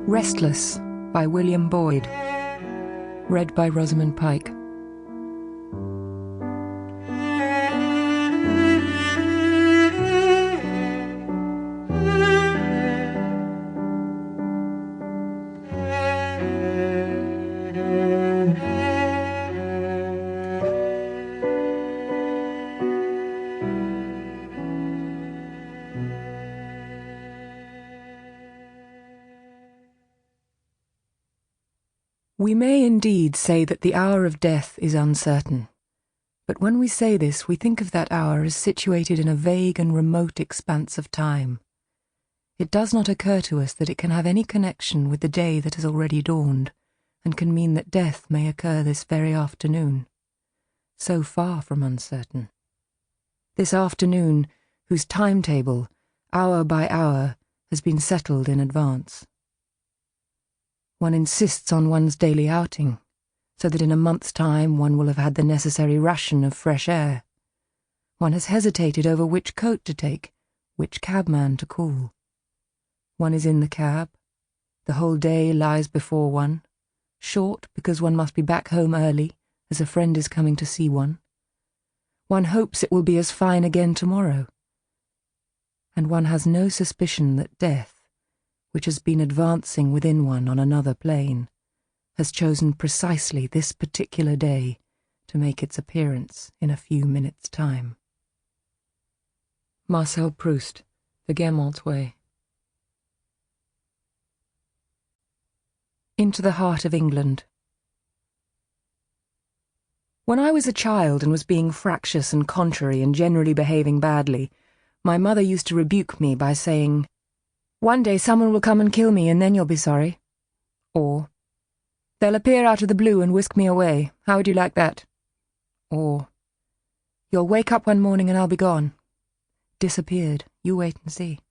Restless by William Boyd. Read by Rosamund Pike. We may indeed say that the hour of death is uncertain, but when we say this, we think of that hour as situated in a vague and remote expanse of time. It does not occur to us that it can have any connection with the day that has already dawned, and can mean that death may occur this very afternoon. So far from uncertain. This afternoon, whose timetable, hour by hour, has been settled in advance. One insists on one's daily outing, so that in a month's time one will have had the necessary ration of fresh air. One has hesitated over which coat to take, which cabman to call. One is in the cab. The whole day lies before one, short because one must be back home early, as a friend is coming to see one. One hopes it will be as fine again tomorrow. And one has no suspicion that death, which has been advancing within one on another plane, has chosen precisely this particular day to make its appearance in a few minutes' time. Marcel Proust, The Guermantes Way. Into the Heart of England. When I was a child and was being fractious and contrary and generally behaving badly, my mother used to rebuke me by saying, "One day someone will come and kill me and then you'll be sorry." Or, "They'll appear out of the blue and whisk me away. How would you like that?" Or, "You'll wake up one morning and I'll be gone. Disappeared. You wait and see."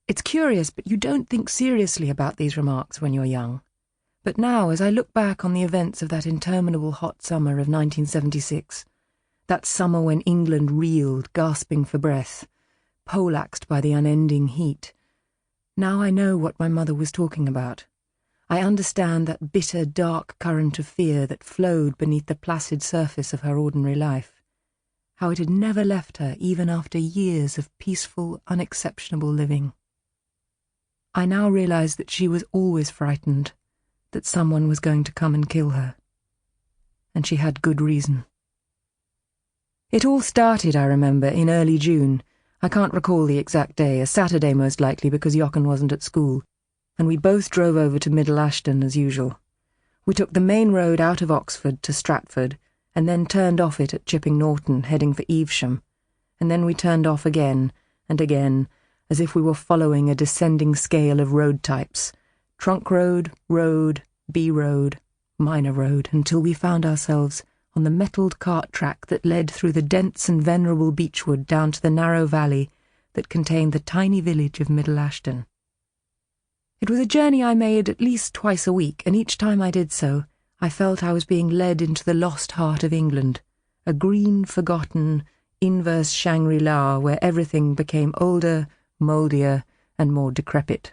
It's curious, but you don't think seriously about these remarks when you're young. But now, as I look back on the events of that interminable hot summer of 1976, that summer when England reeled, gasping for breath, poleaxed by the unending heat, now I know what my mother was talking about. I understand that bitter, dark current of fear that flowed beneath the placid surface of her ordinary life, how it had never left her even after years of peaceful, unexceptionable living. I now realize that she was always frightened, that someone was going to come and kill her. And she had good reason. It all started, I remember, in early June. I can't recall the exact day, a Saturday most likely because Jochen wasn't at school, and we both drove over to Middle Ashton as usual. We took the main road out of Oxford to Stratford, and then turned off it at Chipping Norton, heading for Evesham, and then we turned off again and again, as if we were following a descending scale of road types, trunk road, B road, minor road, until we found ourselves on the metalled cart track that led through the dense and venerable beechwood down to the narrow valley that contained the tiny village of Middle Ashton. It was a journey I made at least twice a week, and each time I did so, I felt I was being led into the lost heart of England, a green, forgotten, inverse Shangri-La where everything became older, mouldier, and more decrepit.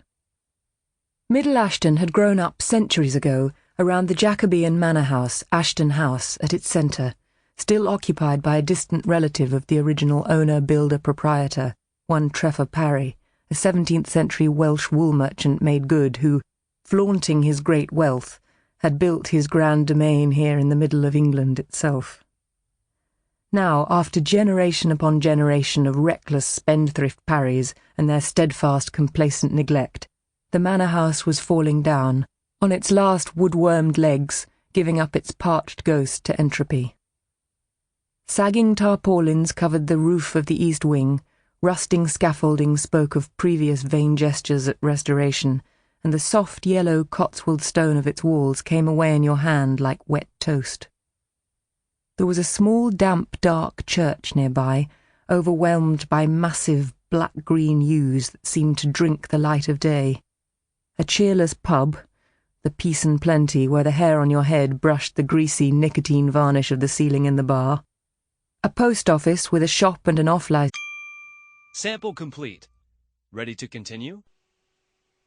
Middle Ashton had grown up centuries ago around the Jacobean manor house, Ashton House, at its centre, still occupied by a distant relative of the original owner-builder-proprietor, one Treffer Parry, a 17th-century Welsh wool merchant made good who, flaunting his great wealth, had built his grand domain here in the middle of England itself. Now, after generation upon generation of reckless spendthrift Parrys and their steadfast, complacent neglect, the manor house was falling down, on its last wood-wormed legs, giving up its parched ghost to entropy. Sagging tarpaulins covered the roof of the east wing, rusting scaffolding spoke of previous vain gestures at restoration, and the soft yellow Cotswold stone of its walls came away in your hand like wet toast. There was a small, damp, dark church nearby, overwhelmed by massive black-green yews that seemed to drink the light of day. A cheerless pub, the Peace and Plenty, where the hair on your head brushed the greasy nicotine varnish of the ceiling in the bar. A post office with a shop and an off-license. Sample complete. Ready to continue?